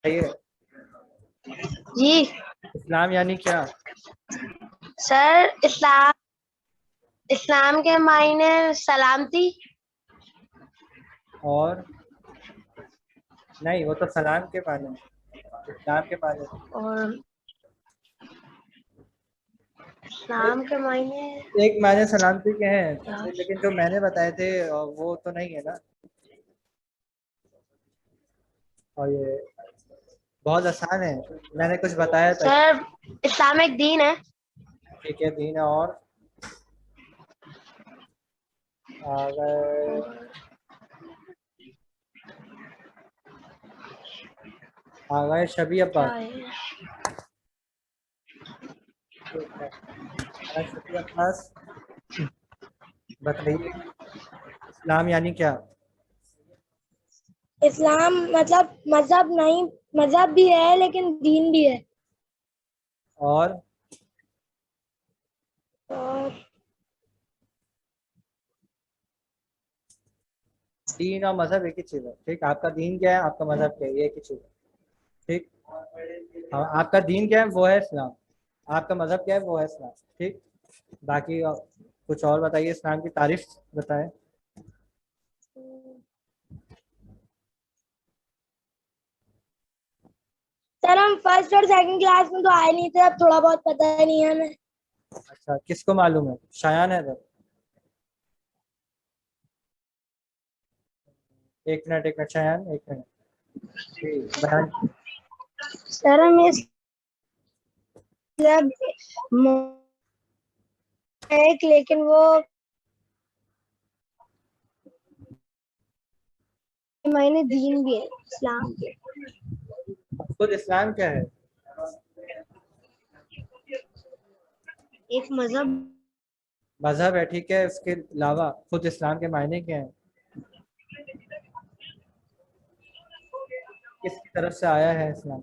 جی اسلام یعنی کیا؟ سر اسلام کے معنی سلامتی. اور نہیں، وہ تو سلام کے معنی، اسلام کے معنی. اور اسلام کے معنی ایک معنی سلامتی کے ہیں، لیکن جو میں نے بتائے تھے وہ تو نہیں ہے نا. اور یہ بہت آسان ہے، میں نے کچھ بتایا تھا. سر اسلام ایک دین ہے. ٹھیک ہے، دین ہے. اور آگئے شبیہ عباس. شبیہ عباس بتائیے اسلام یعنی کیا؟ اسلام مطلب مذہب نہیں، مذہب بھی ہے لیکن دین بھی ہے. اور دین اور مذہب ایک ہی چیز ہے. ٹھیک، آپ کا دین کیا ہے، آپ کا مذہب کیا ہے، یہ ایک ہی چیز ہے. ٹھیک، آپ کا دین کیا ہے وہ ہے اسلام، آپ کا مذہب کیا ہے وہ ہے اسلام. ٹھیک، باقی کچھ اور بتائیے، اسلام کی تعریف بتائیں. سر ہم فرسٹ اور سیکنڈ کلاس میں تو آئے نہیں تھے، اب تھوڑا بہت پتہ نہیں ہے ہمیں. اچھا، کس کو معلوم ہے؟ شایان ہے. ایک منٹ شایان، ایک منٹ. سر ہم ایک لیکن وہ معنی دین بھی ہے اسلام کے. خود اسلام کیا ہے؟ ایک مذہب ہے. ٹھیک ہے، اس کے علاوہ خود اسلام کے معنی کیا ہیں؟ کس کی طرف سے آیا ہے اسلام؟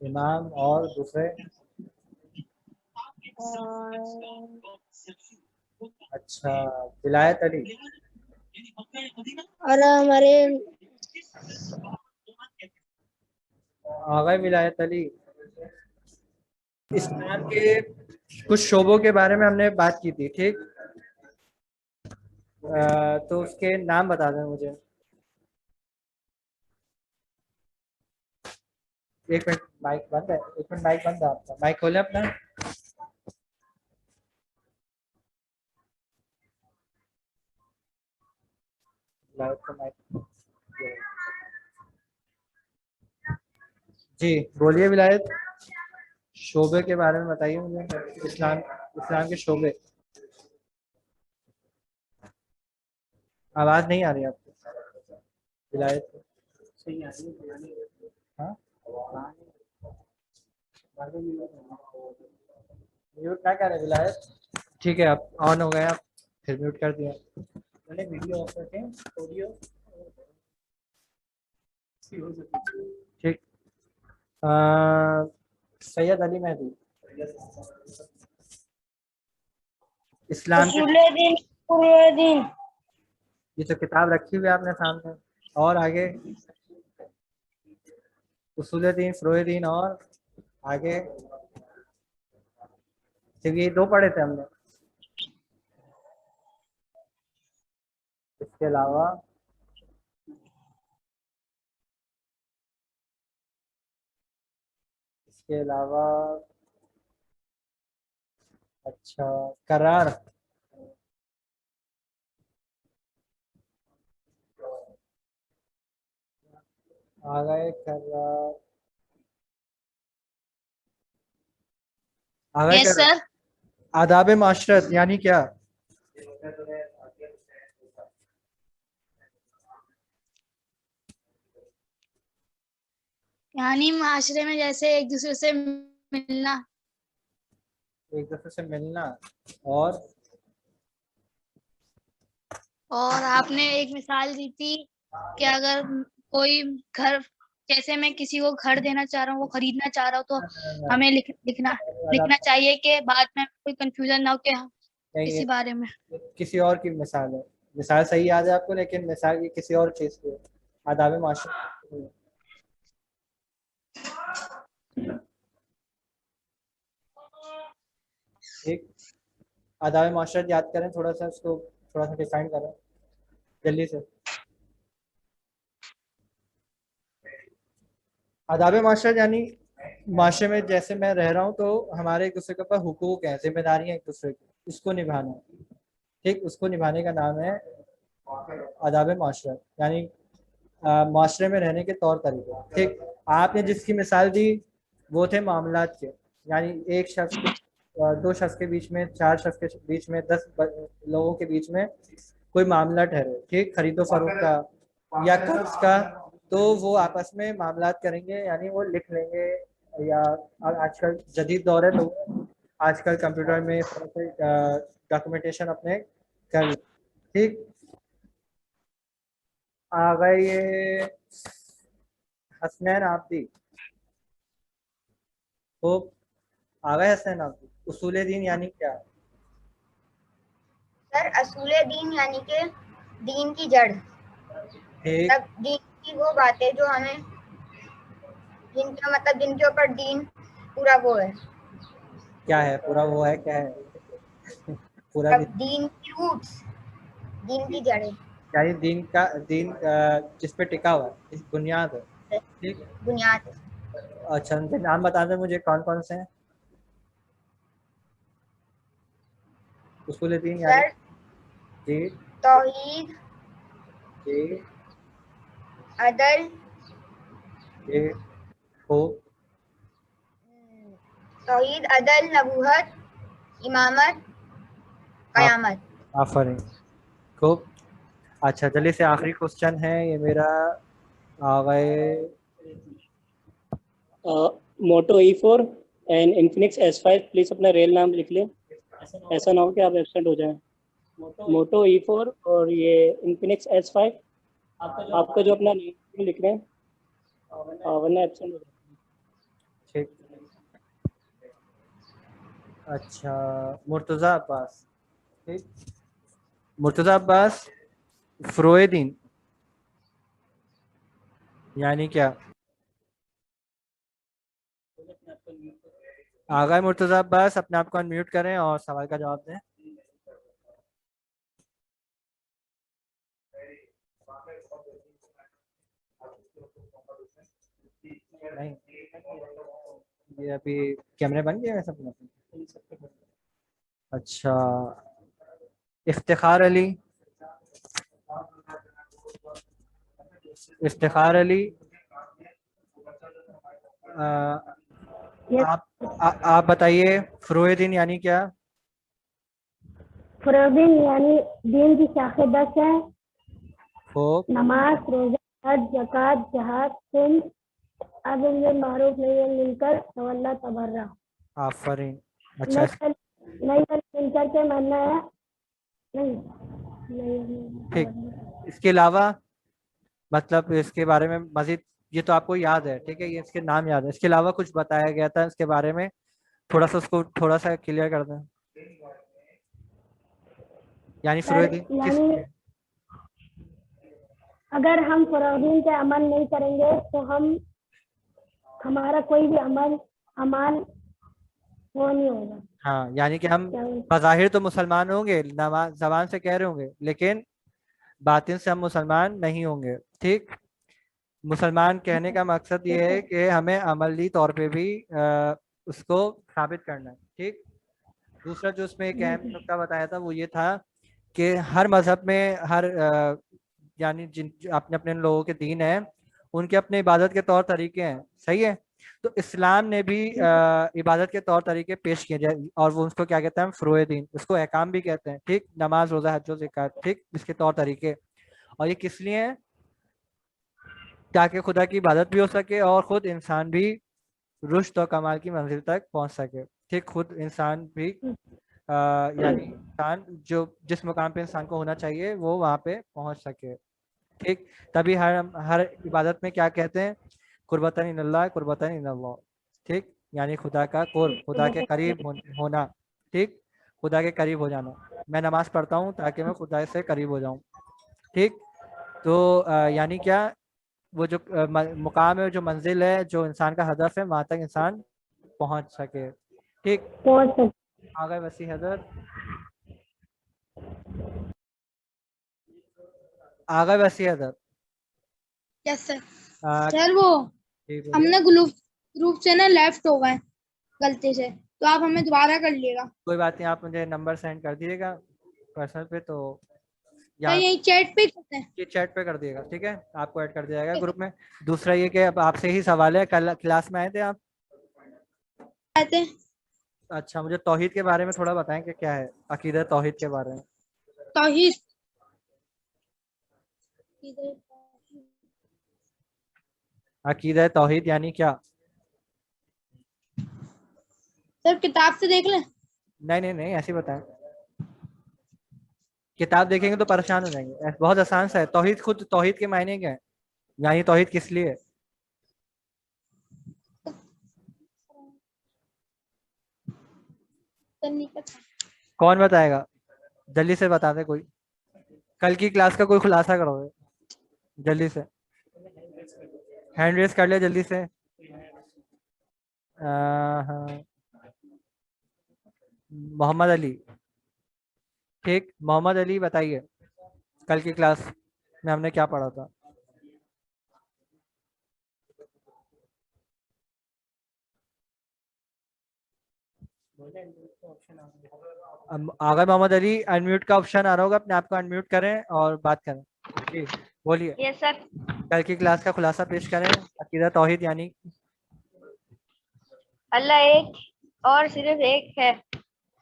امام. اور دوسرے؟ اچھا، ولایت علی. اور ہمارے آغا ولایت علی. اسلام کے کچھ شعبوں کے بارے میں ہم نے بات کی تھی. ٹھیک، تو اس کے نام بتا دیں مجھے. ایک منٹ، مائک بند ہے. ایک منٹ، مائک بند ہے آپ کا. مائک کھولیں اپنا. جی بولیے، ولایت شعبے کے بارے میں بتائیے مجھے. اسلام کے شعبے. آواز نہیں آ رہی آپ کو ولایت. ہاں، میوٹ نہ کریں ولایت. ٹھیک ہے، آپ آن ہو گئے، آپ پھر میوٹ کر دیا. ویڈیو آف کر کے آڈیو. ٹھیک، سید علی مہدی. اسلام کے اصول دین دین. یہ تو کتاب رکھی ہوئی ہے آپ نے سامنے. اور آگے اصول دین، فروع دین، اور آگے صرف یہ دو پڑھے تھے ہم نے. اس کے علاوہ اچھا، قرار. آگئے قرار. یس سر. آداب معاشرت یعنی کیا؟ یعنی معاشرے میں جیسے ایک دوسرے سے ملنا. ایک دوسرے سے ملنا. اور آپ نے ایک مثال دی تھی کہ اگر کوئی گھر، جیسے میں کسی کو گھر دینا چاہ رہا ہوں، وہ خریدنا چاہ رہا ہوں، تو ہمیں لکھنا چاہیے کہ بعد میں کوئی کنفیوژن نہ ہو کہ کسی بارے میں. کسی اور کی مثال ہے. مثال صحیح یاد ہے آپ کو لیکن مثال یہ کسی اور چیز کی ہے. آداب معاشرت. ٹھیک, آداب معاشرت یاد کریں تھوڑا سا, اس کو تھوڑا سا ڈیفائن کریں جلدی سے. آداب معاشرت یعنی معاشرے میں جیسے میں رہ رہا ہوں تو ہمارے ایک دوسرے کے اوپر حقوق ہیں, ذمہ داریاں ایک دوسرے کی, اس کو نبھانا. ٹھیک, اس کو نبھانے کا نام ہے آداب معاشرت, یعنی معاشرے میں رہنے کے طور طریقے. ٹھیک, آپ نے جس کی مثال دی وہ تھے معاملات کے, یعنی ایک شخص کے, دو شخص کے بیچ میں, چار شخص کے بیچ میں, 10 لوگوں کے بیچ میں کوئی معاملہ ٹھہرے, ٹھیک, خرید و فروخت کا یا قرض کا, تو وہ آپس میں معاملات کریں گے, یعنی وہ لکھ لیں گے, یا آج کل جدید دور ہے تو آج کل کمپیوٹر میں ڈاکومنٹیشن اپنے کر لیں. ٹھیک, آ گئے حسنین آبدی. خوب, آ گئے حسنین آبدی. اصول دین یعنی کیا؟ سر اصول دین یعنی کہ دین کی جڑ, ٹھیک, مطلب دین کی وہ باتیں جو ہمیں, جن کا مطلب جن کے اوپر دین پورا وہ ہے. کیا ہے پورا وہ ہے, کیا ہے پورا مطلب دین کی روٹس, دین کی جڑیں, یعنی دین کا, دین جس پہ ٹکا ہوا ہے, بنیاد ہے. ٹھیک, بنیاد. اچھا ان کے نام بتا دیں مجھے کون کون سے ہیں اصول دین یعنی. سر جی توحید, جی عدل, جی خوب, توحید, عدل, نبوت, امامت, قیامت. آفرین, خوب. اچھا چلیے سے آخری کوشچن ہے یہ میرا. آ گئے Moto E4 and Infinix S5 please اپنا ریل نام لکھ لیں, ایسا نہ ہو کہ آپ ایبسینٹ ہو جائیں. موٹو E4 اور یہ انفینکس S5 آپ کا جو اپنا نام لکھ رہے ہیں ورنہ ایبسینٹ ہو جائیں. ٹھیک. اچھا مرتضی عباس. ٹھیک, مرتضی عباس فروع دین یعنی کیا؟ آگئے مرتضی عباس, اپنے آپ کو انمیوٹ کریں اور سوال کا جواب دیں. نہیں, یہ ابھی کیمرے بن گئے ہیں سب. اچھا افتخار علی. افتخار علی آپ بتائیے فروع دین یعنی کیا؟ فروع دین یعنی دین کی شاخیں 10 ہیں. خوب, نماز, روزہ, حج, زکوٰۃ, جہاد, صلح, امر بالمعروف نہی عن المنکر, تولہ, تبرع. آفرین. اچھا نہیں منکر کے ماننا ہے ٹھیک, اس کے علاوہ مطلب اس کے بارے میں مزید, یہ تو آپ کو یاد ہے, ٹھیک ہے, یہ اس کے نام یاد ہے, اس کے علاوہ کچھ بتایا گیا تھا اس کے بارے میں, تھوڑا سا اس کو تھوڑا سا کلیئر کر دیں. یعنی فروع دین کس یعنی اگر ہم فروع دین پہ عمل نہیں کریں گے تو ہمارا کوئی بھی عمل وہ نہیں ہوگا. ہاں, یعنی کہ ہم بظاہر تو مسلمان ہوں گے, زبان سے کہہ رہے ہوں گے, لیکن باطن سے ہم مسلمان نہیں ہوں گے. ٹھیک, مسلمان کہنے کا مقصد یہ ہے کہ ہمیں عملی طور پہ بھی اس کو ثابت کرنا ہے. ٹھیک, دوسرا جو اس میں ایک اہم نقطہ بتایا تھا وہ یہ تھا کہ ہر مذہب میں ہر یعنی جن اپنے اپنے لوگوں کے دین ہیں ان کے اپنے عبادت کے طور طریقے ہیں. صحیح ہے, تو اسلام نے بھی عبادت کے طور طریقے پیش کیے جائے اور وہ اس کو کیا کہتے ہیں, فروع دین, اس کو احکام بھی کہتے ہیں. ٹھیک, نماز, روزہ, حج و زکوٰۃ, ٹھیک, اس کے طور طریقے. اور یہ کس لیے ہیں؟ تاکہ خدا کی عبادت بھی ہو سکے اور خود انسان بھی رشد و کمال کی منزل تک پہنچ سکے. ٹھیک, خود انسان بھی یعنی انسان جو جس مقام پہ انسان کو ہونا چاہیے وہ وہاں پہ پہنچ سکے. ٹھیک, تبھی ہر عبادت میں کیا کہتے ہیں, قربتاً الی اللہ, قربتاً الی اللہ. ٹھیک, یعنی خدا کا قرب, خدا کے قریب ہونا. ٹھیک, خدا کے قریب ہو جانا. میں نماز پڑھتا ہوں تاکہ میں خدا سے قریب ہو جاؤں. ٹھیک, تو یعنی کیا, وہ جو مقام ہے, جو منزل ہے, جو انسان کا ہدف ہے, وہاں تک انسان پہنچ سکے. ٹھیک, پہنچ سکتے. آگے وسیع حضرت, آگے وسیع حضرت. یس سر. آ، سر وہ جی ہم بولیے. نے گروپ سے نا لیفٹ ہو گئے غلطی سے, تو آپ ہمیں دوبارہ کر لیے گا. کوئی بات نہیں, آپ مجھے نمبر سینڈ کر دیجیے گا پرسنل پہ, تو سر یا یہی چیٹ پہ کرتے ہیں. یہ چیٹ پہ کر دیے گا. ٹھیک ہے, آپ کو ایڈ کر دیا جائے گا گروپ میں. دوسرا یہ کہ اب آپ سے ہی سوال ہے, کل کلاس میں آئے تھے آپ؟ آتے ہیں. اچھا, مجھے توحید کے بارے میں تھوڑا بتائیں کہ کیا ہے عقیدہ توحید کے بارے میں. توحید عقیدہ توحید یعنی کیا؟ سر کتاب سے دیکھ لیں. نہیں ایسے بتائیں. کتاب دیکھیں گے تو پریشان ہو جائیں گے. بہت آسان سا ہے. توحید, خود توحید کے معنی کیا ہے, یعنی توحید کس لیے؟ کون بتائے گا؟ جلدی سے بتا دے کوئی. کل کی کلاس کا کوئی خلاصہ کرو گے جلدی سے. ہینڈ ریز کر لیا جلدی سے. ہاں, محمد علی. ٹھیک, محمد علی بتائیے کل کی کلاس میں ہم نے کیا پڑھا تھا. آگے محمد علی, انمیوٹ کا آپشن آ رہا ہوگا, اپنے آپ کو انمیوٹ کریں اور بات کریں. جی بولیے. یس سر. کل کی کلاس کا خلاصہ پیش کریں. عقیدہ توحید یعنی اللہ ایک اور صرف ایک ہے.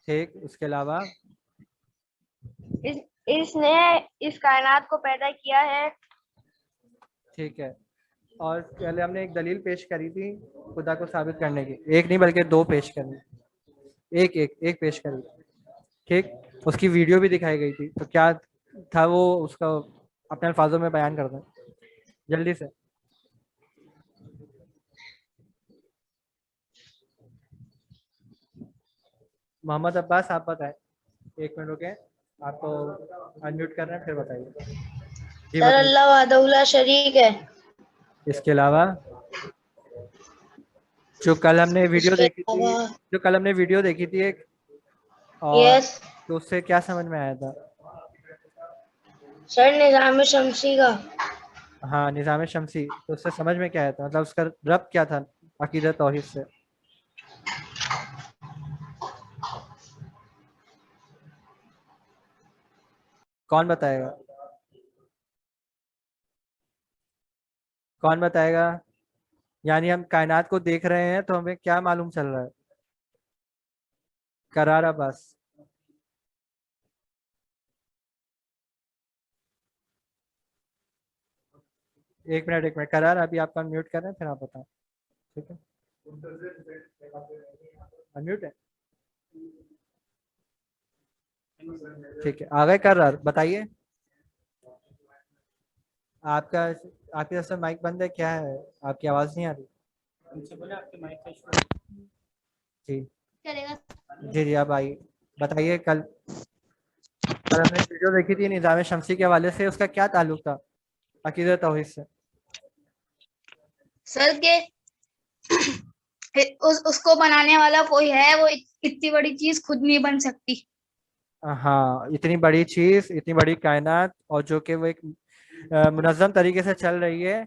ٹھیک, اس کے علاوہ اس نے اس کائنات کو پیدا کیا ہے. ٹھیک ہے, اور پہلے ہم نے ایک دلیل پیش کری تھی خدا کو ثابت کرنے کی. ایک نہیں بلکہ دو پیش کرنی, ایک پیش کری. ٹھیک, اس کی ویڈیو بھی دکھائی گئی تھی. تو کیا تھا وہ, اس کا اپنے الفاظوں میں بیان کر دیں جلدی سے. محمد عباس آپ بتائیں. ایک منٹ رکیں, آپ کو انمیوٹ کر رہے ہیں, پھر بتائیے. جی سر بتائیے. اللہ وحدہ لا شریک ہے. اس کے علاوہ جو کل ہم نے اس ویڈیو کے دیکھی تھی, ایک, اور یس تو اس سے کیا سمجھ میں آیا تھا؟ سر نظام شمسی کا. ہاں, نظام شمسی. تو اس سے سمجھ میں کیا آیا تھا, مطلب اس کا ربط کیا تھا عقیدہ توحید سے؟ کون بتائے گا, کون بتائے گا؟ یعنی ہم کائنات کو دیکھ رہے ہیں تو ہمیں کیا معلوم چل رہا ہے؟ قرار عباس. ایک منٹ قرار, ابھی آپ کا میوٹ کر رہے ہیں, پھر آپ بتائیں. ٹھیک ہے, انمیوٹ ہے. ٹھیک ہے, آگے قرار بتائیے. آپ کا, آپ کی طرف سے مائک بند ہے, کیا ہے, آپ کی آواز نہیں آ رہی. جی چلے گا. جی آپ آئیے, بتائیے. کل ہم نے ویڈیو دیکھی تھی نظام شمسی کے حوالے سے, اس کا کیا تعلق تھا عقیدہ توحید سے؟ سر کے اس کو بنانے والا کوئی ہے, وہ اتنی بڑی چیز خود نہیں بن سکتی. ہاں, اتنی بڑی چیز, اتنی بڑی کائنات, اور جو کہ وہ ایک منظم طریقے سے چل رہی ہے,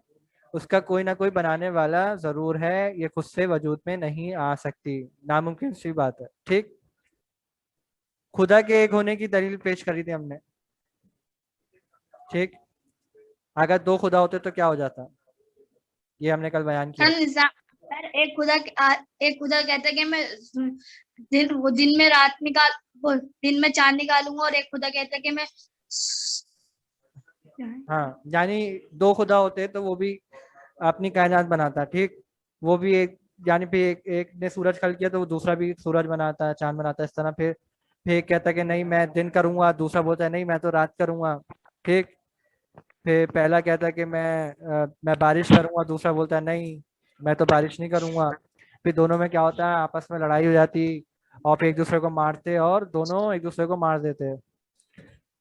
اس کا کوئی نہ کوئی بنانے والا ضرور ہے. یہ خود سے وجود میں نہیں آ سکتی, ناممکن سی بات ہے. ٹھیک, خدا کے ایک ہونے کی دلیل پیش کری تھی ہم نے. ٹھیک, اگر دو خدا ہوتے تو کیا ہو جاتا, یہ ہم نے کل بیان کیا. سر ایک خدا کہتا ہے کہ میں دن میں رات دن میں چاند نکالوں گا, اور ایک خدا کہتا ہے کہ میں ہاں, یعنی دو خدا ہوتے تو وہ بھی اپنی کائنات بناتا. ٹھیک, وہ بھی ایک, یعنی پھر ایک نے سورج کھڑ کیا تو وہ دوسرا بھی سورج بناتا ہے, چاند بناتا ہے. اس طرح پھر ایک کہتا ہے کہ نہیں میں دن کروں گا, دوسرا بولتا ہے نہیں میں تو رات کروں گا. ٹھیک, پھر پہلا کہتا ہے کہ میں بارش کروں گا, دوسرا بولتا ہے نہیں میں تو بارش نہیں کروں گا. پھر دونوں میں کیا ہوتا ہے, آپس میں لڑائی ہو جاتی, اور پھر ایک دوسرے کو مارتے, اور دونوں ایک دوسرے کو مار دیتے.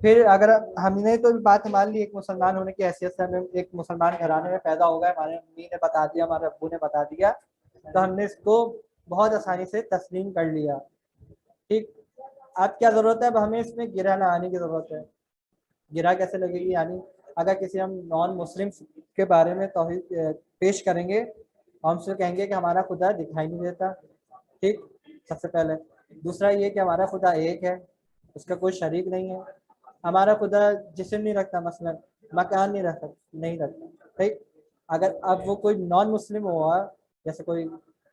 پھر اگر ہم نے تو بات مان لی ایک مسلمان ہونے کی حیثیت سے ہمیں ایک مسلمان گھرانے میں پیدا ہو گئے, ہمارے امی نے بتا دیا, ہمارے ابو نے بتا دیا, تو ہم نے اس کو بہت آسانی سے تسلیم کر لیا. ٹھیک, اب کیا ضرورت ہے, اب ہمیں اس میں گرہ نہ آنے کی ضرورت ہے. گرہ کیسے لگے گی, یعنی اگر کسی ہم نان مسلم کے بارے میں توحید پیش کریں گے, ہم سے کہیں گے کہ ہمارا خدا دکھائی نہیں دیتا. ٹھیک, سب سے پہلے. دوسرا یہ کہ ہمارا خدا ایک ہے, اس کا کوئی شریک نہیں ہے. ہمارا خدا جسم نہیں رکھتا, مثلا مکان نہیں رکھتا. ٹھیک, اگر اب وہ کوئی نان مسلم ہوا, جیسے کوئی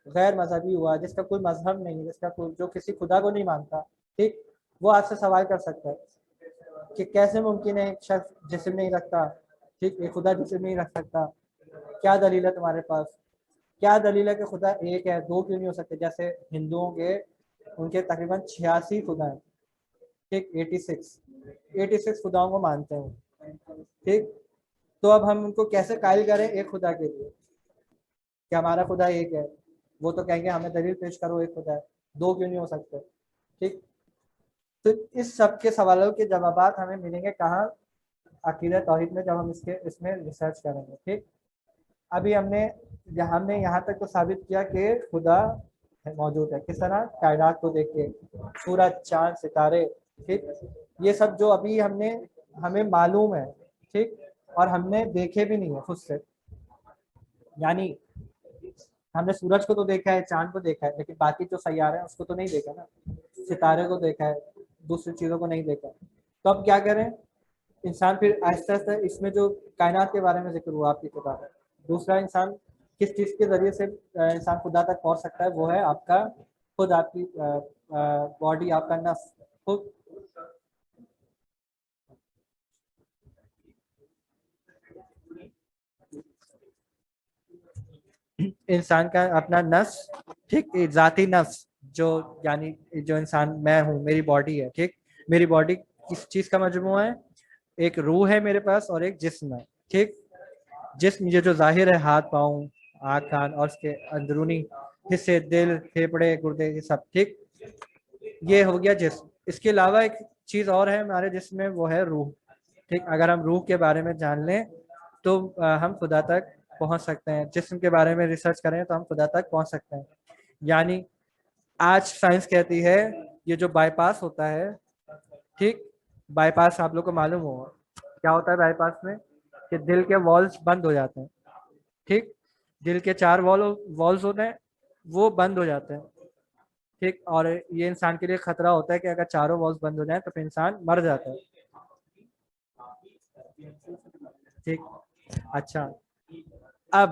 غیر مذہبی ہوا, جس کا کوئی مذہب نہیں, جس کا کوئی جو کسی خدا کو نہیں مانتا, ٹھیک, وہ آپ سے سوال کر سکتا ہے کہ کیسے ممکن ہے ایک شخص جسم نہیں رکھتا, ٹھیک, ایک خدا جسم نہیں رکھ سکتا, کیا دلیل ہے تمہارے پاس, کیا دلیل ہے کہ خدا ایک ہے, دو کیوں نہیں ہو سکتے. جیسے ہندوؤں کے ان کے تقریباً 86 خدا ہیں, ٹھیک, 86 خداؤں کو مانتے ہیں. ٹھیک, تو اب ہم ان کو کیسے قائل کریں ایک خدا کے لیے کہ ہمارا خدا ایک ہے. وہ تو کہیں گے ہمیں دلیل پیش کرو ایک خدا ہے, دو کیوں نہیں ہو سکتے. ٹھیک, تو اس سب کے سوالوں کے جوابات ہمیں ملیں گے کہاں, عقیدہ توحید میں, جب ہم اس میں ریسرچ کریں گے. ٹھیک, ابھی ہم نے یہاں تک تو ثابت کیا کہ خدا موجود ہے. کس طرح, کائنات کو دیکھ کے, سورج, چاند, ستارے. ٹھیک, یہ سب جو ابھی ہمیں معلوم ہے, ٹھیک, اور ہم نے دیکھے بھی نہیں ہے خود سے. یعنی ہم نے سورج کو تو دیکھا ہے, چاند کو دیکھا ہے, لیکن باقی جو سیارے ہیں اس کو تو نہیں دیکھا نا, ستارے کو دیکھا ہے, دوسری چیزوں کو نہیں دیکھا. تو اب کیا کریں, انسان پھر آہستہ آہستہ اس میں جو کائنات کے بارے میں ذکر ہوا آپ کی کتاب ہے, دوسرا انسان کس چیز کے ذریعے سے انسان خدا تک پہنچ سکتا ہے, وہ ہے آپ کا خود, آپ کی باڈی, آپ کا نفس خود. انسان کا اپنا نفس, ٹھیک, ذاتی نفس, جو یعنی جو انسان میں ہوں, میری باڈی ہے. ٹھیک, میری باڈی کس چیز کا مجموعہ ہے, ایک روح ہے میرے پاس اور ایک جسم ہے. ٹھیک, جسم یہ جو ظاہر ہے, ہاتھ, پاؤں, آنکھ, کان, اور اس کے اندرونی حصے, دل, پھیپھڑے, گردے, یہ سب. ٹھیک, یہ ہو گیا جسم. اس کے علاوہ ایک چیز اور ہے ہمارے جسم میں, وہ ہے روح. ٹھیک, اگر ہم روح کے بارے میں جان لیں تو ہم خدا تک پہنچ سکتے ہیں. جسم کے بارے میں ریسرچ کریں تو ہم خدا تک پہنچ سکتے ہیں. یعنی آج سائنس کہتی ہے یہ جو بائی پاس ہوتا ہے, ٹھیک, بائی پاس آپ لوگ کو معلوم ہوگا کیا ہوتا ہے بائی پاس میں, کہ دل کے والز بند ہو جاتے ہیں. ٹھیک, دل کے 4 والز ہوتے ہیں, وہ بند ہو جاتے ہیں. ٹھیک, اور یہ انسان کے لیے خطرہ ہوتا ہے کہ اگر چاروں والز بند ہو جائیں تو پھر انسان مر جاتا ہے. ٹھیک, اچھا, اب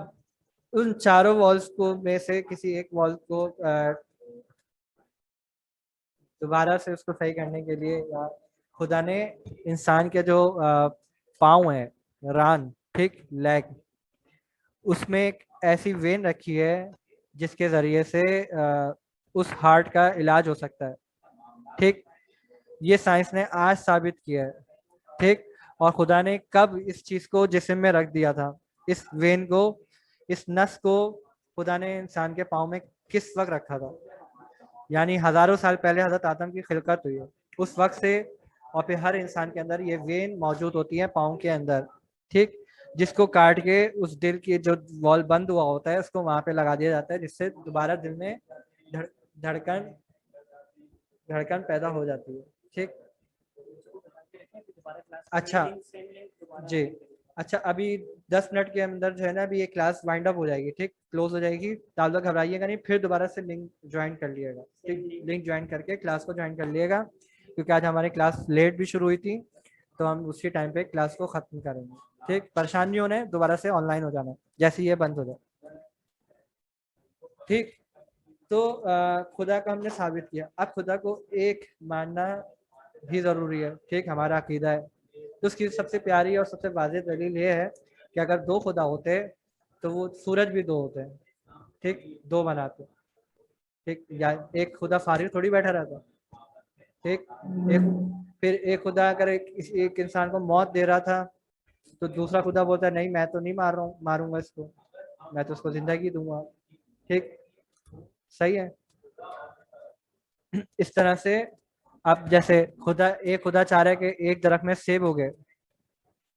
ان چاروں والز کو میں سے کسی ایک وال کو دوبارہ سے اس کو صحیح کرنے کے لیے خدا نے انسان کے جو پاؤں ہیں, ران, ٹھیک, لیگ, اس میں ایک ایسی وین رکھی ہے جس کے ذریعے سے اس ہارٹ کا علاج ہو سکتا ہے. ٹھیک, یہ سائنس نے آج ثابت کیا ہے. ٹھیک, اور خدا نے کب اس چیز کو جسم میں رکھ دیا تھا, اس وین کو, اس نس کو خدا نے انسان کے پاؤں میں کس وقت رکھا تھا. یعنی ہزاروں سال پہلے حضرت آدم کی خلقت ہوئی ہے, اس وقت سے, اور پھر ہر انسان کے اندر یہ وین موجود ہوتی ہے پاؤں کے اندر. ٹھیک, جس کو کاٹ کے اس دل کی جو وال بند ہوا ہوتا ہے اس کو وہاں پہ لگا دیا جاتا ہے, جس سے دوبارہ دل میں دھڑکن پیدا ہو جاتی ہے. ٹھیک, اچھا جی, اچھا, ابھی 10 منٹ کے اندر جو ہے نا, ابھی یہ کلاس وائنڈ اپ ہو جائے گی. ٹھیک, کلوز ہو جائے گی, آپ لوگ گھبرائیے گا نہیں, پھر دوبارہ سے لنک جوائن کر لیے گا. ٹھیک, لنک جوائن کر کے کلاس کو جوائن کر لیے گا, کیونکہ آج ہماری کلاس لیٹ بھی شروع ہوئی تھی, تو ہم اسی ٹائم پہ کلاس کو ختم کریں گے. ٹھیک, پریشان نہیں ہونا ہے, دوبارہ سے آن لائن ہو جانا ہے جیسے یہ بند ہو جائے. ٹھیک, تو خدا کا ہم نے ثابت کیا. اب خدا کو ایک ماننا بھی ضروری ہے. ٹھیک, ہمارا عقیدہ ہے. تو اس کی سب سے پیاری اور سب سے واضح دلیل یہ ہے کہ اگر 2 خدا ہوتے تو وہ سورج بھی 2 ہوتے ہیں. ٹھیک, 2 بناتے. ٹھیک, یا ایک خدا فارغ تھوڑی بیٹھا رہتا. ٹھیک, پھر ایک خدا اگر ایک انسان کو موت دے رہا تھا تو دوسرا خدا بولتا ہے نہیں, میں تو نہیں ماروں گا اس کو, میں تو اس کو زندگی دوں گا. ٹھیک, صحیح ہے. اس طرح سے اب جیسے خدا چاہ رہا ہے کہ ایک درخت میں سیب ہو گئے،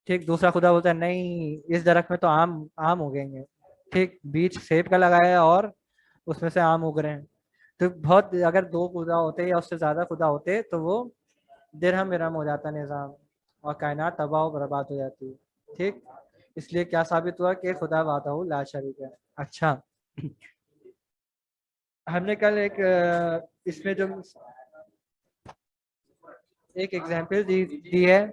ٹھیک، دوسرا خدا بولتا ہے نہیں اس درخت میں تو آم اگیں گے، ٹھیک، بیج سیب کا لگایا ہے اور اس میں سے آم اگ رہے ہیں. تو بہت اگر دو خدا ہوتے یا اس سے زیادہ خدا ہوتے تو وہ درہم برہم ہو جاتا نظام اور کائنات تباہ و برباد ہو جاتی. ٹھیک، اس لیے کیا ثابت ہوا کہ خدا وحدہ لا شریک ہے. اچھا، ہم نے کل ایک اس میں جو ایک ایگزامپل دی ہے،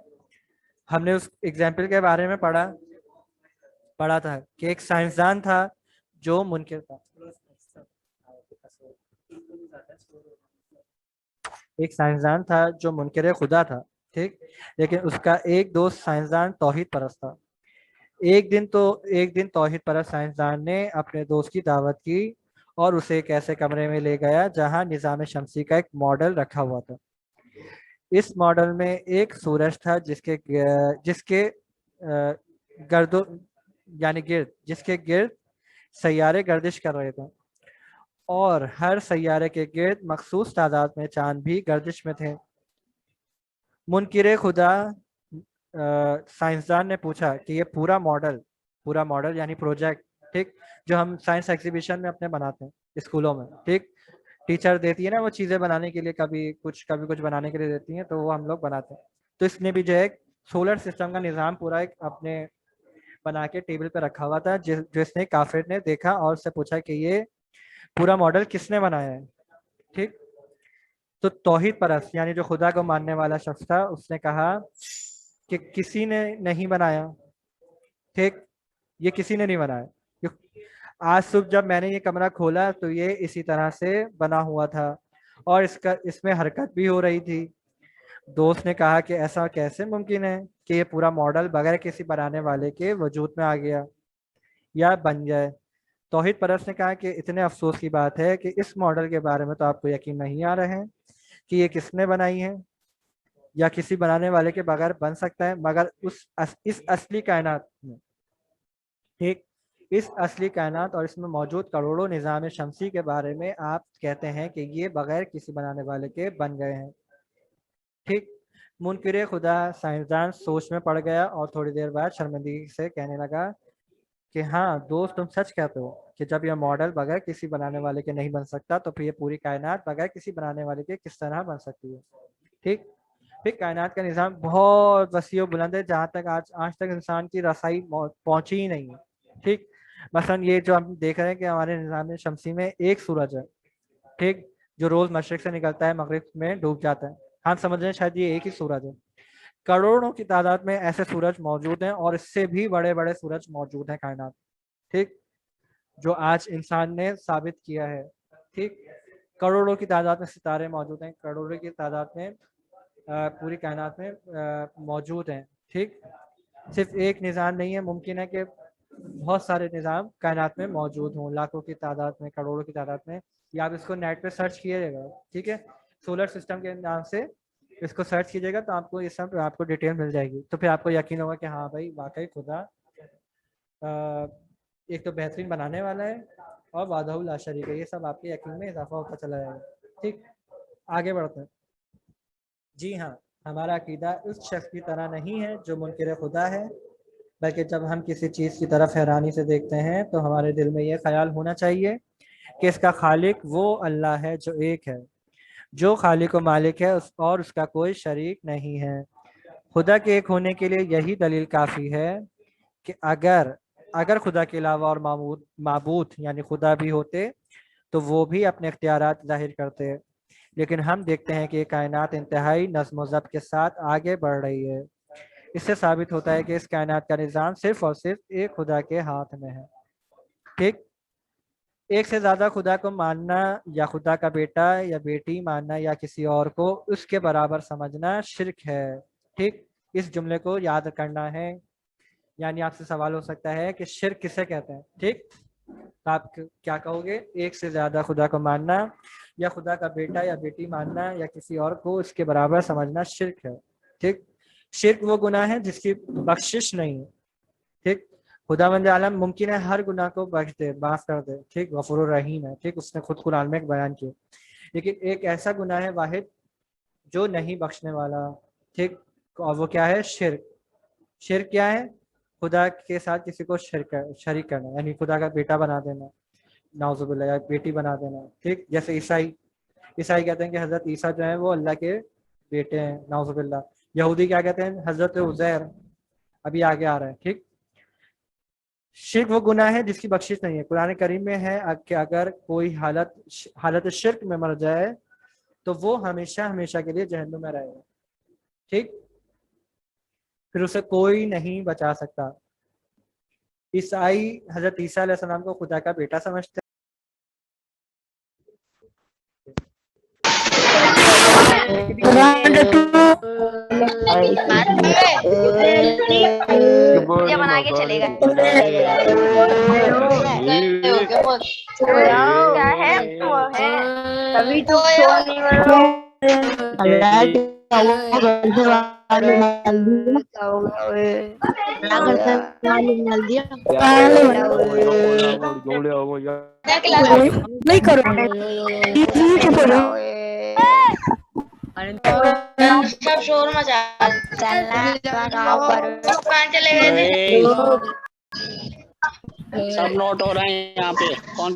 ہم نے اس ایگزامپل کے بارے میں پڑھا تھا کہ ایک سائنسدان تھا جو منکر تھا. ایک سائنسدان تھا جو منکر خدا تھا، ٹھیک، لیکن اس کا ایک دوست سائنسدان توحید پرست تھا. ایک دن توحید پرست سائنسدان نے اپنے دوست کی دعوت کی اور اسے ایک ایسے کمرے میں لے گیا جہاں نظام شمسی کا ایک ماڈل رکھا ہوا تھا. اس ماڈل میں ایک سورج تھا جس کے گرد سیارے گردش کر رہے تھے، اور ہر سیارے کے گرد مخصوص تعداد میں چاند بھی گردش میں تھے. منکر خدا سائنسدان نے پوچھا کہ یہ پورا ماڈل یعنی پروجیکٹ، ٹھیک، جو ہم سائنس ایگزیبیشن میں اپنے بناتے ہیں اسکولوں میں، ٹھیک، ٹیچر دیتی ہے نا وہ چیزیں بنانے کے لیے، کبھی کچھ بنانے کے لیے دیتی ہیں تو وہ ہم لوگ بناتے ہیں. تو اس نے بھی جو ہے سولر سسٹم کا نظام پورا ایک اپنے بنا کے ٹیبل پہ رکھا ہوا تھا، جو اس نے کافر نے دیکھا اور اس سے پوچھا کہ یہ پورا ماڈل کس نے بنایا ہے. ٹھیک، تو توحید پرست یعنی جو خدا کو ماننے والا شخص تھا اس نے کہا کہ کسی نے نہیں بنایا. ٹھیک، یہ کسی نے نہیں بنایا. آج صبح جب میں نے یہ کمرہ کھولا تو یہ اسی طرح سے بنا ہوا تھا اور اس میں حرکت بھی ہو رہی تھی. دوست نے کہا کہ ایسا کیسے ممکن ہے کہ یہ پورا ماڈل بغیر کسی بنانے والے کے وجود میں آ گیا یا بن جائے. توحید پرست نے کہا کہ اتنے افسوس کی بات ہے کہ اس ماڈل کے بارے میں تو آپ کو یقین نہیں آ رہا ہے کہ یہ کس نے بنائی ہے یا کسی بنانے والے کے بغیر بن سکتا ہے، مگر اس اصلی کائنات میں، ٹھیک، اس اصلی کائنات اور اس میں موجود کروڑوں نظام شمسی کے بارے میں آپ کہتے ہیں کہ یہ بغیر کسی بنانے والے کے بن گئے ہیں. ٹھیک، منکر خدا سائنسدان سوچ میں پڑ گیا اور تھوڑی دیر بعد شرمندگی سے کہنے لگا کہ ہاں دوست، تم سچ کہتے ہو کہ جب یہ ماڈل بغیر کسی بنانے والے کے نہیں بن سکتا تو پھر یہ پوری کائنات بغیر کسی بنانے والے کے کس طرح بن سکتی ہے. ٹھیک، پھر کائنات کا نظام بہت وسیع و بلند ہے جہاں تک آج تک انسان کی رسائی پہنچی ہی نہیں ہے. ٹھیک، مثلا یہ جو ہم دیکھ رہے ہیں کہ ہمارے نظام شمسی میں ایک سورج ہے، ٹھیک، جو روز مشرق سے نکلتا ہے مغرب میں ڈوب جاتا ہے. ہم سمجھ رہے ہیں شاید یہ ایک ہی سورج ہے. کروڑوں کی تعداد میں ایسے سورج موجود ہیں اور اس سے بھی بڑے بڑے سورج موجود ہیں کائنات، ٹھیک، جو آج انسان نے ثابت کیا ہے. ٹھیک، کروڑوں کی تعداد میں ستارے موجود ہیں، کروڑوں کی تعداد میں پوری کائنات میں موجود ہیں. ٹھیک، صرف ایک نظام نہیں ہے، ممکن ہے کہ بہت سارے نظام کائنات میں موجود ہوں، لاکھوں کی تعداد میں، کروڑوں کی تعداد میں. یا آپ اس کو نیٹ پہ سرچ کیجیے گا، ٹھیک ہے، سولر سسٹم کے نام سے اس کو سرچ کیجیے گا تو آپ کو یہ سب آپ کو ڈیٹیل مل جائے گی. تو پھر آپ کو یقین ہوگا کہ ہاں بھائی واقعی خدا ایک تو بہترین بنانے والا ہے اور وحدہ لا شریک ہے. یہ سب آپ کے یقین میں اضافہ ہوتا چلا جائے گا. ٹھیک، آگے بڑھتے ہیں. جی ہاں، ہمارا عقیدہ اس شخص کی طرح نہیں ہے جو منکر خدا ہے، بلکہ جب ہم کسی چیز کی طرف حیرانی سے دیکھتے ہیں تو ہمارے دل میں یہ خیال ہونا چاہیے کہ اس کا خالق وہ اللہ ہے جو ایک ہے، جو خالق و مالک ہے اور اس کا کوئی شریک نہیں ہے. خدا کے ایک ہونے کے لیے یہی دلیل کافی ہے کہ اگر خدا کے علاوہ اور معبود یعنی خدا بھی ہوتے تو وہ بھی اپنے اختیارات ظاہر کرتے، لیکن ہم دیکھتے ہیں کہ یہ کائنات انتہائی نظم و ضبط کے ساتھ آگے بڑھ رہی ہے. اس سے ثابت ہوتا ہے کہ اس کائنات کا نظام صرف اور صرف ایک خدا کے ہاتھ میں ہے. ٹھیک، ایک سے زیادہ خدا کو ماننا یا خدا کا بیٹا یا بیٹی ماننا یا کسی اور کو اس کے برابر سمجھنا شرک ہے. ٹھیک، اس جملے کو یاد کرنا ہے. یعنی آپ سے سوال ہو سکتا ہے کہ شرک کسے کہتے ہیں. ٹھیک، تو آپ کیا کہو گے؟ ایک سے زیادہ خدا کو ماننا یا خدا کا بیٹا یا بیٹی ماننا یا کسی اور کو اس کے برابر سمجھنا شرک ہے. ٹھیک، شرک وہ گناہ ہے جس کی بخشش نہیں. ٹھیک، خدا بند عالم ممکن ہے ہر گناہ کو بخش دے، معاف کر دے. ٹھیک، غفور الرحیم ہے. ٹھیک، اس نے خود قرآن میں بیان کیا. لیکن ایک ایسا گناہ ہے واحد جو نہیں بخشنے والا. ٹھیک, اور وہ کیا ہے؟ شرک. شرک کیا ہے؟ خدا کے ساتھ کسی کو شریک کرنا, یعنی خدا کا بیٹا بنا دینا, نعوذ باللہ, یا بیٹی بنا دینا. ٹھیک, جیسے عیسائی کہتے ہیں کہ حضرت عیسیٰ جو ہیں وہ اللہ کے بیٹے ہیں, نعوذ باللہ. یہودی کیا کہتے ہیں؟ حضرت عزیر. ابھی آگے آ رہا ہے. ٹھیک, شرک وہ گناہ ہے جس کی بخشش نہیں ہے. قرآن کریم میں ہے کہ اگر کوئی حالت شرک میں مر جائے تو وہ ہمیشہ ہمیشہ کے لیے جہنم میں رہے گا. ٹھیک, پھر اسے کوئی نہیں بچا سکتا. عیسائی حضرت عیسیٰ علیہ السلام کو خدا کا بیٹا سمجھتے بنا کے چلے گا. کیا ہے وہ ہے ابھی تو نہیں کرو سب شور مچا کہاں چلے گئے تھے؟ سب نوٹ ہو رہے ہیں یہاں پہ. کون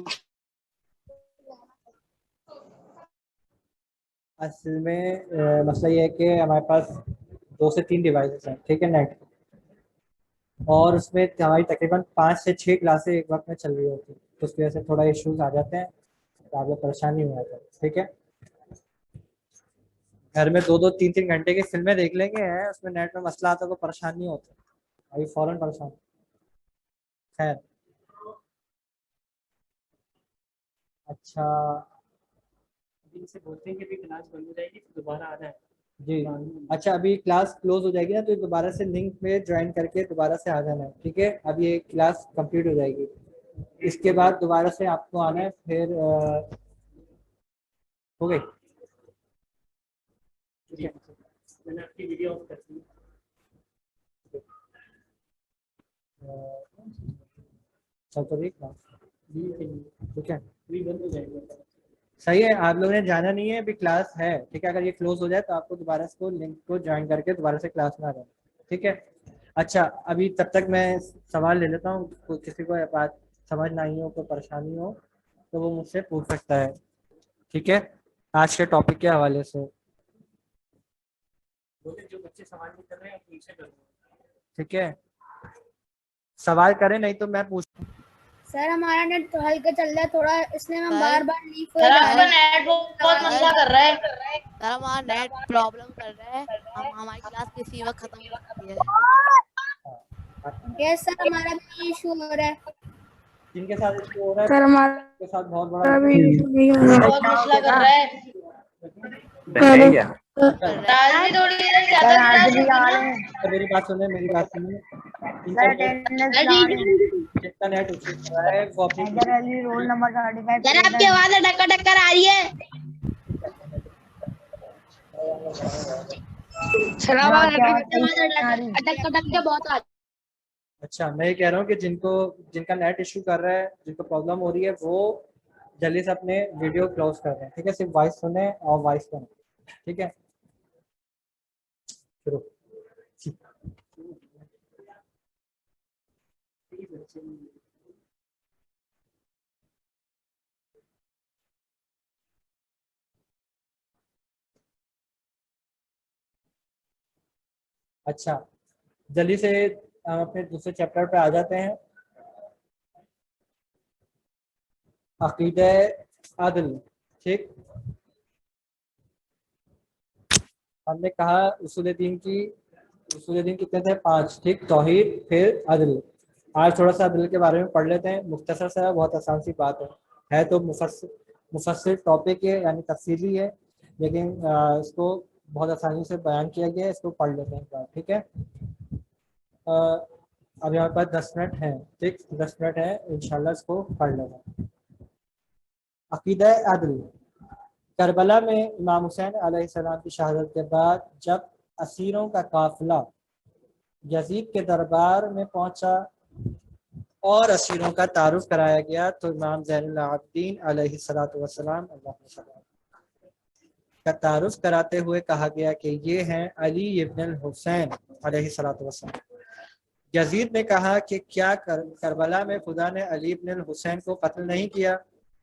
اصل میں مسئلہ یہ ہے کہ ہمارے پاس 2 سے 3 ڈیوائسز ہیں. ٹھیک ہے, نیٹ, اور اس میں ہماری تقریباً 5 سے 6 کلاسیں ایک وقت میں چل رہی ہوتی ہیں, تو اس کی وجہ سے تھوڑا ایشوز آ جاتے ہیں, تو آپ کو پریشانی ہو جاتا ہے. ٹھیک ہے, گھر میں 2-2 3-3 گھنٹے کی فلمیں دیکھ لیں گے, اس میں نیٹ میں مسئلہ آتا ہے تو پریشانی نہیں ہوتا. ابھی فوراً پریشان. خیر, اچھا ان سے بولتے ہیں کہ کلاس بند ہو جائے گی تو دوبارہ آنا ہے. جی, اچھا ابھی کلاس کلوز ہو جائے گی نا, تو دوبارہ سے لنک میں جوائن کر کے دوبارہ سے آ جانا ہے. ٹھیک ہے, اب یہ کلاس کمپلیٹ ہو جائے گی, اس کے بعد دوبارہ سے آپ کو آنا ہے. پھر ہو گئی. میں نے آپ کی ویڈیو آف کر دی. چل تو ٹھیک نا, ٹھیک ہے, بند ہو جائے گا. صحیح ہے. آپ لوگوں نے جانا نہیں ہے, ابھی کلاس ہے. ٹھیک ہے, اگر یہ کلوز ہو جائے تو آپ کو دوبارہ سے کو لنک کو جوائن کر کے دوبارہ سے کلاس میں آ جانا. ٹھیک ہے, اچھا ابھی تب تک میں سوال لے لیتا ہوں. کسی کو بات سمجھ نہ آئی ہو, کوئی پریشانی ہو تو وہ مجھ سے پوچھ سکتا ہے. ٹھیک ہے, آج کے ٹاپک کے حوالے سے. جو بچے سوال نہیں کر رہے ہیں پیچھے کر دیں. ٹھیک ہے, سوال کریں, نہیں تو میں پوچھتا ہوں. سر ہمارا نیٹ تو ہلکا چل رہا ہے تھوڑا, اس لیے ہم بار بار لیک ہو جا رہے ہیں. نیٹ بہت مسئلہ کر رہا ہے. سر ہمارا نیٹ پرابلم کر رہا ہے, ہماری کلاس کسی وقت ختم ہو سکتی ہے. یس سر, ہمارا بھی ایشو ہو رہا ہے. جن کے ساتھ ایشو ہو رہا ہے سر ہمارا کے ساتھ بہت بڑا بھی ایشو نہیں ہو رہا بہت مسئلہ کر رہا ہے. ہے. راجی تھوڑی دیر زیادہ کلاس ہوگی نا. میری بات سنیں, میری بات سنیں. جتنا نیٹ ایشو ہو رہا ہے وہ اپنی رول نمبر 35 سر آپ کی آواز ڈکر ڈکر آ رہی ہے. اٹک اٹک کے بہت آ رہی ہے. اچھا, میں یہ کہہ رہا ہوں کہ جن کا نیٹ ایشو کر رہا ہے, جن کو پرابلم ہو رہی ہے, وہ جلدی سے اپنے ویڈیو کلوز کر رہے ہیں. ٹھیک ہے, صرف وائس سنیں اور وائس سنیں. ٹھیک ہے, شروع. اچھا, جلدی سے ہم اپنے دوسرے چیپٹر پہ آ جاتے ہیں. عقیدہ عدل. ٹھیک, ہم نے کہا اصول دین کتنے تھے؟ 5. ٹھیک, توحید, پھر عدل. آج تھوڑا سا عدل کے بارے میں پڑھ لیتے ہیں. مختصر سا, بہت آسان سی بات ہے تو مفصل ٹاپک ہے, یعنی تفصیلی ہے, لیکن اس کو بہت آسانی سے بیان کیا گیا ہے. اس کو پڑھ لیتے ہیں. ٹھیک ہے, اب ہمارے پاس 10 منٹ ہیں. ٹھیک, 10 منٹ ہے, انشاءاللہ اس کو پڑھ لینا. عقیدہ عدل. کربلا میں امام حسین علیہ السلام کی شہادت کے بعد جب اسیروں کا قافلہ یزید کے دربار میں پہنچا اور اسیروں کا تعارف کرایا گیا تو امام زین العابدین علیہ السلام کا تعارف کراتے ہوئے کہا گیا کہ یہ ہیں علی ابن الحسین علیہ الصلوۃ والسلام۔ یزید نے کہا کہ کیا کربلا میں خدا نے علی ابن الحسین کو قتل نہیں کیا؟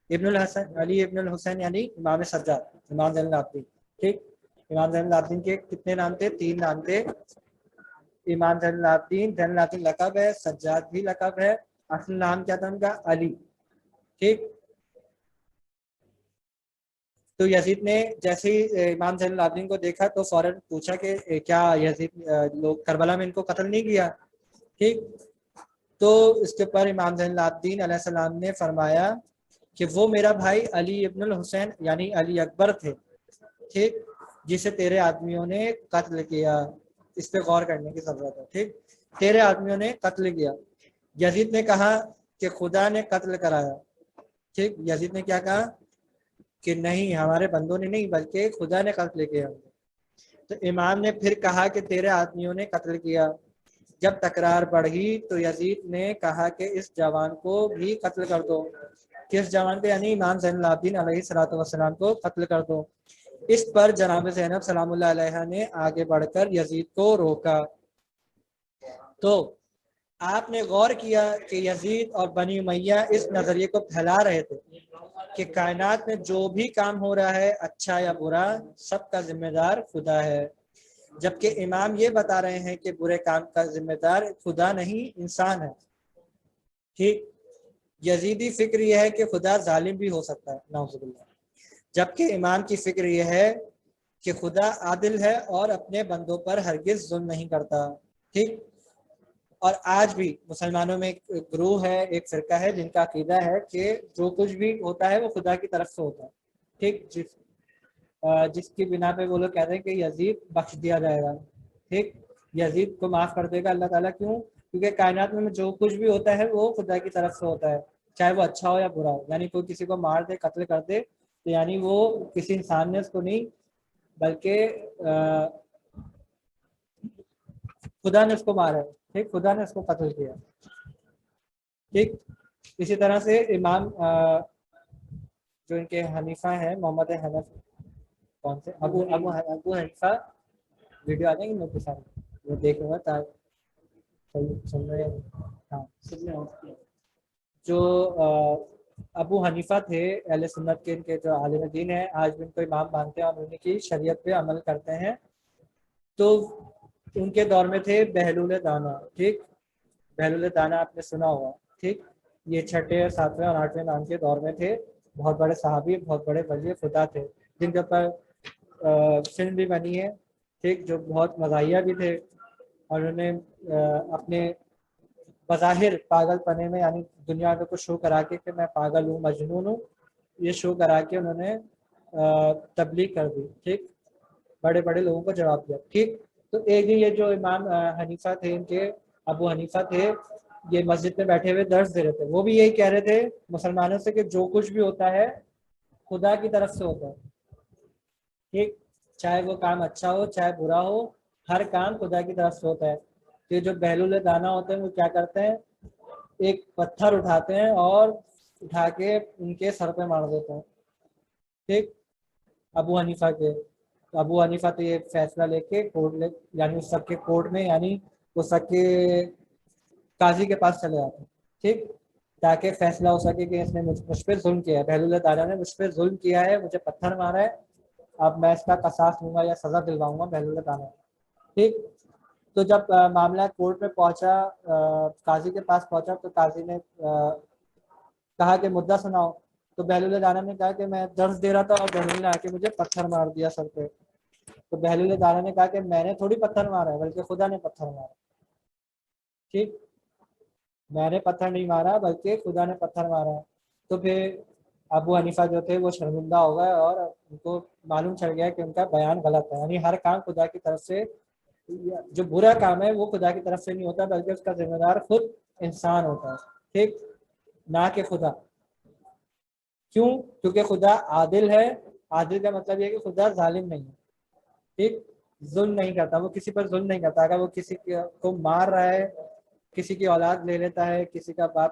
علی ابن الحسین یعنی امام سجاد، امام زین العابدین، ٹھیک۔ امام زین العابدین کے کتنے نام تھے؟ 3 نام تھے۔ امام زین العابدین لقب ہے، سجاد بھی لقب ہے، اصل نام کیا تھا ان کا؟ علی، ٹھیک۔ تو یزید نے جیسے ہی امام زین العابدین کو دیکھا تو فوراً پوچھا کہ کیا یزید لوگ کربلا میں ان کو قتل نہیں کیا؟ ٹھیک۔ تو اس کے پر امام زین العابدین علیہ السلام نے فرمایا کہ وہ میرا بھائی علی ابن الحسین یعنی علی اکبر تھے، ٹھیک، جسے تیرے آدمیوں نے قتل کیا۔ اس پہ غور کرنے کی ضرورت ہے، ٹھیک۔ تیرے آدمیوں نے قتل کیا۔ یزید نے کہا کہ خدا نے قتل کرایا، ٹھیک۔ یزید نے کیا کہا کہ نہیں، ہمارے بندوں نے نہیں بلکہ خدا نے قتل کیا۔ تو امام نے پھر کہا کہ تیرے آدمیوں نے قتل کیا۔ جب تکرار بڑھی تو یزید نے کہا کہ اس جوان کو بھی قتل کر دو۔ کس جوان کو؟ یعنی امام زین العابدین علیہ الصلوۃ والسلام کو قتل کر دو۔ اس پر جناب زینب سلام اللہ علیہ نے آگے بڑھ کر یزید کو روکا۔ تو آپ نے غور کیا کہ یزید اور بنی امیہ اس نظریے کو پھیلا رہے تھے کہ کائنات میں جو بھی کام ہو رہا ہے اچھا یا برا، سب کا ذمہ دار خدا ہے، جبکہ امام یہ بتا رہے ہیں کہ برے کام کا ذمہ دار خدا نہیں، انسان ہے، ٹھیک۔ یزیدی فکر یہ ہے کہ خدا ظالم بھی ہو سکتا ہے، نعوذ باللہ، جبکہ امام کی فکر یہ ہے کہ خدا عادل ہے اور اپنے بندوں پر ہرگز ظلم نہیں کرتا، ٹھیک۔ اور آج بھی مسلمانوں میں ایک گروہ ہے، ایک فرقہ ہے جن کا عقیدہ ہے کہ جو کچھ بھی ہوتا ہے وہ خدا کی طرف سے ہوتا ہے، ٹھیک، جس کی بنا پہ وہ لوگ کہتے ہیں کہ یزید بخش دیا جائے گا، ٹھیک، یزید کو معاف کر دے گا اللہ تعالیٰ۔ کیوں؟ کیونکہ کائنات میں جو کچھ بھی ہوتا ہے وہ خدا کی طرف سے ہوتا ہے، چاہے وہ اچھا ہو یا برا ہو۔ یعنی کوئی کسی کو مار دے، قتل کر دے، تو یعنی وہ کسی انسان نے اس کو نہیں بلکہ خدا نے اس کو مارا ہے، ٹھیک، خدا نے اس کو قتل کیا، ٹھیک۔ اسی طرح سے امام جو ان کے حنیفہ ہیں، محمد حنف، کون سے ابو حنیفہ، ویڈیو آ جائیں گے میرے کے ساتھ، وہ دیکھ لوں گا سن رہے ہیں۔ ہاں، جو ابو حنیفہ تھے اہل سنت کے، ان کے جو عالم دین ہیں، آج بھی ان کو امام مانتے ہیں اور ان کی شریعت پہ عمل کرتے ہیں۔ تو ان کے دور میں تھے بہلول دانا، ٹھیک، بہلول دانا آپ نے سنا ہوگا، ٹھیک۔ یہ 6، 7 اور 8 نام کے دور میں تھے، بہت بڑے صحابی، بہت بڑے ولی خدا تھے، جن کے اوپر فلم بھی بنی ہے، ٹھیک، جو بہت مزاحیہ بھی تھے، اور انہوں نے اپنے بظاہر پاگل پنے میں، یعنی دنیا کو کچھ شو کرا کے کہ میں پاگل ہوں، مجنون ہوں، یہ شو کرا کے انہوں نے تبلیغ کر دی، ٹھیک، بڑے بڑے لوگوں کو جواب دیا، ٹھیک۔ تو ایک دن یہ جو امام حنیفہ تھے، ان کے ابو حنیفہ تھے، یہ مسجد میں بیٹھے ہوئے درس دے رہے تھے، وہ بھی یہی کہہ رہے تھے مسلمانوں سے کہ جو کچھ بھی ہوتا ہے خدا کی طرف سے ہوتا ہے، ٹھیک، چاہے وہ کام اچھا ہو چاہے برا ہو، ہر کام خدا کی طرف سے ہوتا ہے۔ یہ جو بہلول دانا ہوتے ہیں وہ کیا کرتے ہیں، ایک پتھر اٹھاتے ہیں اور اٹھا کے ان کے سر پہ مار دیتے ہیں، ٹھیک، ابو حنیفہ کے۔ ابو حنیفہ تو یہ فیصلہ لے کے یعنی اس سب کے کورٹ میں، یعنی اس سب کے قاضی کے پاس چلے جاتے ہیں، ٹھیک، تاکہ فیصلہ ہو سکے کہ اس نے مجھ پہ ظلم کیا ہے، بہلول دانا نے مجھ پہ ظلم کیا ہے، مجھے پتھر مارا ہے، اب میں اس کا قصاص لوں گا یا سزا دلواؤں گا بہلول دانا، ٹھیک۔ تو جب معاملہ کورٹ میں پہنچا، قاضی کے پاس پہنچا، تو قاضی نے کہا کہ مدعا سناؤ۔ تو بہلول دانا نے کہا کہ میں درس دے رہا تھا اور بہلول نے آ کے مجھے پتھر مار دیا سر پہ۔ تو بہلول دانا نے کہا کہ میں نے تھوڑی پتھر مارا ہے بلکہ خدا نے پتھر مارا، ٹھیک، میں نے پتھر نہیں مارا بلکہ خدا نے پتھر مارا ہے۔ تو پھر ابو حنیفہ جو تھے وہ شرمندہ ہو گئے اور ان کو معلوم چل گیا کہ ان کا بیان غلط ہے، یعنی ہر کام خدا کی طرف سے، جو برا کام ہے وہ خدا کی طرف سے نہیں ہوتا بلکہ اس کا ذمہ دار خود انسان ہوتا ہے، ٹھیک، نہ کہ خدا۔ کیوں؟ کیونکہ خدا عادل ہے۔ عادل کا مطلب یہ کہ خدا ظالم نہیں ہے، ٹھیک، ظلم نہیں کرتا، وہ کسی پر ظلم نہیں کرتا۔ اگر وہ کسی کو مار رہا ہے، کسی کی اولاد لے لیتا ہے، کسی کا باپ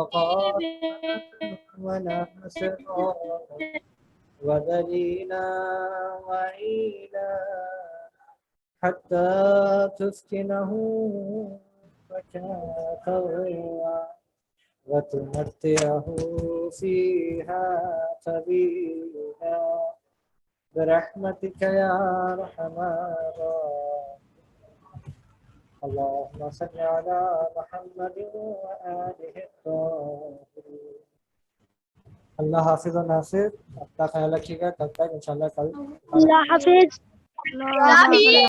وقائما ونحسرا وذليلا وعيلا حتى تسكنه وتطوع وتمتعه فيها طويلا برحمتك يا أرحم الراحمين. اللهم صل على محمد وآله الطاهرين. اللہ حافظ و ناصر، اپنا خیال رکھیے گا. تب تک انشاءاللہ کل اللہ حافظ. اللہ حافظ.